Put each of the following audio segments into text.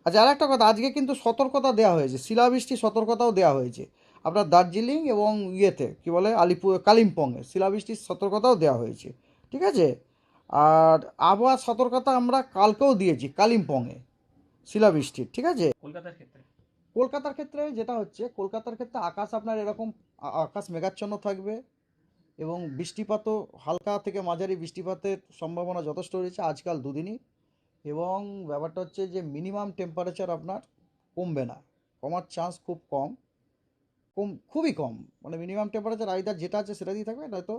আচ্ছা, আর একটা কথা, আজকে কিন্তু সতর্কতা দেওয়া হয়েছে, শিলাবৃষ্টির সতর্কতাও দেওয়া হয়েছে আপনার দার্জিলিং এবং ইয়েতে কী বলে আলিপুর কালিম্পংয়ে শিলাবৃষ্টির সতর্কতাও দেওয়া হয়েছে, ঠিক আছে। আর আবহাওয়ার সতর্কতা আমরা কালকেও দিয়েছি কালিম্পংয়ে শিলাবৃষ্টির, ঠিক আছে। কলকাতার ক্ষেত্রে কলকাতার ক্ষেত্রে যেটা হচ্ছে, কলকাতার ক্ষেত্রে আকাশ আপনার এরকম আকাশ মেঘাচ্ছন্ন থাকবে এবং বৃষ্টিপাতও হালকা থেকে মাঝারি বৃষ্টিপাতের সম্ভাবনা যথেষ্ট রয়েছে আজকাল দুদিনই। এবং ব্যাপারটা হচ্ছে যে মিনিমাম টেম্পারেচার আপনার কমবে না, কমার চান্স খুব কম, খুবই কম। মানে মিনিমাম টেম্পারেচার আইদার যেটা আছে সেটা দিয়ে থাকবে, নয়তো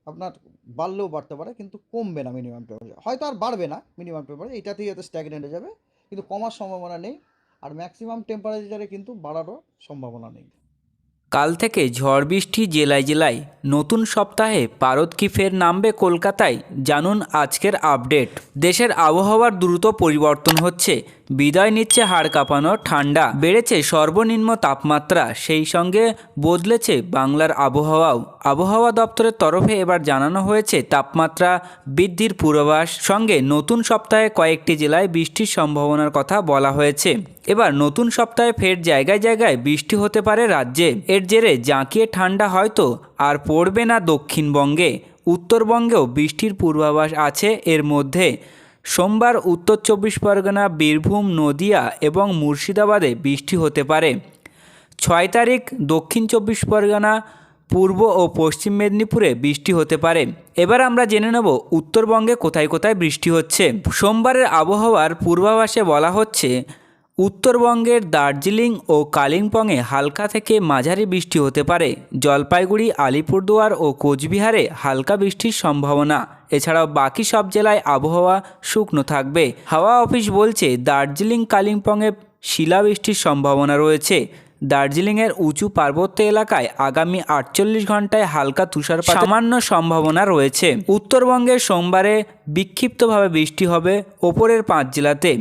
আপনার বাড়লেও বাড়তে পারে, কিন্তু কমবে না মিনিমাম টেম্পারেচার, হয়তো আর বাড়বে না মিনিমাম টেম্পারেচার, এইটাতেই হয়তো স্ট্যাগনেন্ট হয়ে যাবে, কিন্তু কমার সম্ভাবনা নেই। আর ম্যাক্সিমাম টেম্পারেচারে কিন্তু বাড়ারও সম্ভাবনা নেই। কাল থেকে ঝড় বৃষ্টি জেলায় জেলায়। নতুন সপ্তাহে পারদ কি ফের নামবে কলকাতায়? জানুন আজকের আপডেট। দেশের আবহাওয়ার দ্রুত পরিবর্তন হচ্ছে, বিদায় নিচ্ছে হাড় কাঁপানো ঠান্ডা, বেড়েছে সর্বনিম্ন তাপমাত্রা, সেই সঙ্গে বদলেছে বাংলার আবহাওয়াও। আবহাওয়া দপ্তরের তরফে এবার জানানো হয়েছে তাপমাত্রা বৃদ্ধির পূর্বাভাস, সঙ্গে নতুন সপ্তাহে কয়েকটি জেলায় বৃষ্টির সম্ভাবনার কথা বলা হয়েছে। এবার নতুন সপ্তাহে ফের জায়গায় জায়গায় বৃষ্টি হতে পারে রাজ্যে। এর জেরে জাঁকিয়ে ঠান্ডা হয়তো আর পড়বে না দক্ষিণবঙ্গে, উত্তরবঙ্গেও বৃষ্টির পূর্বাভাস আছে এর মধ্যে। সোমবার উত্তর চব্বিশ পরগনা, বীরভূম, নদিয়া এবং মুর্শিদাবাদে বৃষ্টি হতে পারে। 6 তারিখ দক্ষিণ চব্বিশ পরগনা, পূর্ব ও পশ্চিম মেদিনীপুরে বৃষ্টি হতে পারে। এবার আমরা জেনে নেব উত্তরবঙ্গে কোথায় কোথায় বৃষ্টি হচ্ছে। সোমবারের আবহাওয়ার পূর্বাভাসে বলা হচ্ছে, উত্তরবঙ্গের দার্জিলিং ও কালিম্পংয়ে হালকা থেকে মাঝারি বৃষ্টি হতে পারে। জলপাইগুড়ি, আলিপুরদুয়ার ও কোচবিহারে হালকা বৃষ্টির সম্ভাবনা। এছাড়াও বাকি সব জেলায় আবহাওয়া শুকনো থাকবে। হাওয়া অফিস বলছে দার্জিলিং, কালিম্পংয়ে শিলাবৃষ্টির সম্ভাবনা রয়েছে। দার্জিলিংয়ের উঁচু পার্বত্য এলাকায় আগামী 48 ঘন্টায় হালকা তুষারপাত সামান্য সম্ভাবনা রয়েছে। উত্তরবঙ্গের সোমবারে বিক্ষিপ্তভাবে বৃষ্টি হবে ওপরের 5 জেলাতে।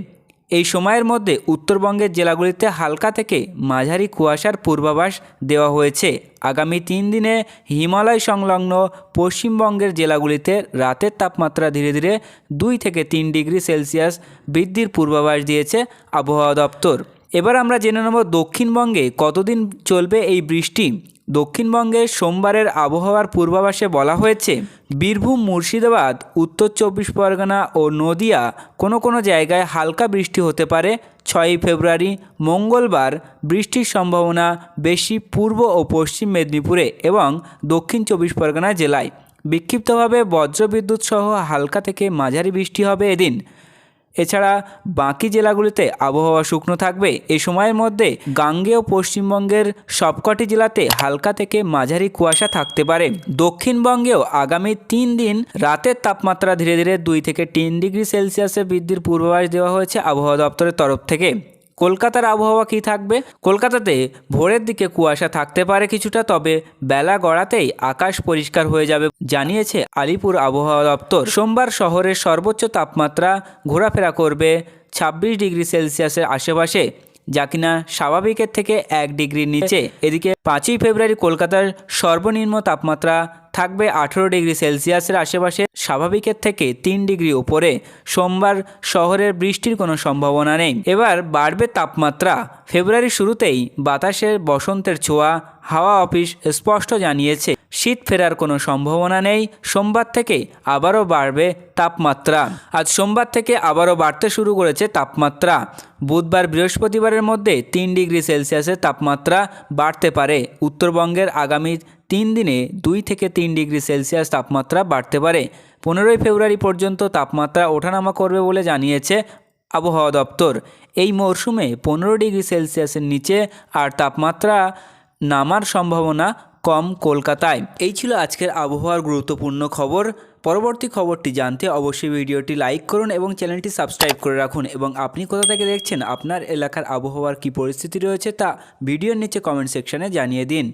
এই সময়ের মধ্যে উত্তরবঙ্গের জেলাগুলিতে হালকা থেকে মাঝারি কুয়াশার পূর্বাভাস দেওয়া হয়েছে। আগামী 3 দিনে হিমালয় সংলগ্ন পশ্চিমবঙ্গের জেলাগুলিতে রাতের তাপমাত্রা ধীরে ধীরে 2 থেকে 3 ডিগ্রি সেলসিয়াস বৃদ্ধির পূর্বাভাস দিয়েছে আবহাওয়া দপ্তর। এবার আমরা জেনে নেব দক্ষিণবঙ্গে কতদিন চলবে এই বৃষ্টি। দক্ষিণবঙ্গে সোমবারের আবহাওয়ার পূর্বাভাসে বলা হয়েছে, বীরভূম, মুর্শিদাবাদ, উত্তর চব্বিশ পরগনা ও নদিয়া কোনো কোনো জায়গায় হালকা বৃষ্টি হতে পারে। 6 ফেব্রুয়ারি মঙ্গলবার বৃষ্টির সম্ভাবনা বেশি পূর্ব ও পশ্চিম মেদিনীপুরে এবং দক্ষিণ চব্বিশ পরগনা জেলায়। বিক্ষিপ্তভাবে বজ্রবিদ্যুৎ সহ হালকা থেকে মাঝারি বৃষ্টি হবে এদিন। এছাড়া বাকি জেলাগুলিতে আবহাওয়া শুকনো থাকবে। এই সময়ের মধ্যে গাঙ্গেয় পশ্চিমবঙ্গের সবকটি জেলাতে হালকা থেকে মাঝারি কুয়াশা থাকতে পারে। দক্ষিণবঙ্গেও আগামী 3 দিন রাতের তাপমাত্রা ধীরে ধীরে 2 থেকে 3 ডিগ্রি সেলসিয়াসে বৃদ্ধির পূর্বাভাস দেওয়া হয়েছে আবহাওয়া দপ্তরের তরফ থেকে। কলকাতার আবহাওয়া কী থাকবে? কলকাতাতে ভোরের দিকে কুয়াশা থাকতে পারে কিছুটা, তবে বেলা গড়াতেই আকাশ পরিষ্কার হয়ে যাবে জানিয়েছে আলিপুর আবহাওয়া দপ্তর। সোমবার শহরের সর্বোচ্চ তাপমাত্রা ঘোরাফেরা করবে 26 ডিগ্রি সেলসিয়াসের আশেপাশে, যা কিনা স্বাভাবিকের থেকে 1 ডিগ্রি নিচে। এদিকে 5ই ফেব্রুয়ারি কলকাতার সর্বনিম্ন তাপমাত্রা থাকবে 18 ডিগ্রি সেলসিয়াসের আশেপাশে, স্বাভাবিকের থেকে 3 ডিগ্রি উপরে। সোমবার শহরের বৃষ্টির কোনো সম্ভাবনা নেই। এবার বাড়বে তাপমাত্রা। ফেব্রুয়ারির শুরুতেই বাতাসের বসন্তের ছোঁয়া, হাওয়া অফিস স্পষ্ট জানিয়েছে শীত ফেরার কোনো সম্ভাবনা নেই। সোমবার থেকে আবারও বাড়বে তাপমাত্রা। আজ সোমবার থেকে আবারও বাড়তে শুরু করেছে তাপমাত্রা। বুধবার, বৃহস্পতিবারের মধ্যে 3 ডিগ্রি সেলসিয়াসের তাপমাত্রা বাড়তে পারে। উত্তরবঙ্গের আগামী 3 দিনে 2 থেকে 3 ডিগ্রি সেলসিয়াস তাপমাত্রা বাড়তে পারে। 15ই ফেব্রুয়ারি পর্যন্ত তাপমাত্রা ওঠানামা করবে বলে জানিয়েছে আবহাওয়া দপ্তর। এই মরশুমে 15 ডিগ্রি সেলসিয়াসের নিচে আর তাপমাত্রা নামার সম্ভাবনা কম কলকাতায়। এই ছিল আজকের আবহাওয়ার গুরুত্বপূর্ণ খবর। পরবর্তী খবরটি জানতে অবশ্যই ভিডিওটি লাইক করুন এবং চ্যানেলটি সাবস্ক্রাইব করে রাখুন। এবং আপনি কোথা থেকে দেখছেন, আপনার এলাকার আবহাওয়ার কী পরিস্থিতি রয়েছে তা ভিডিওর নিচে কমেন্ট সেকশনে জানিয়ে দিন।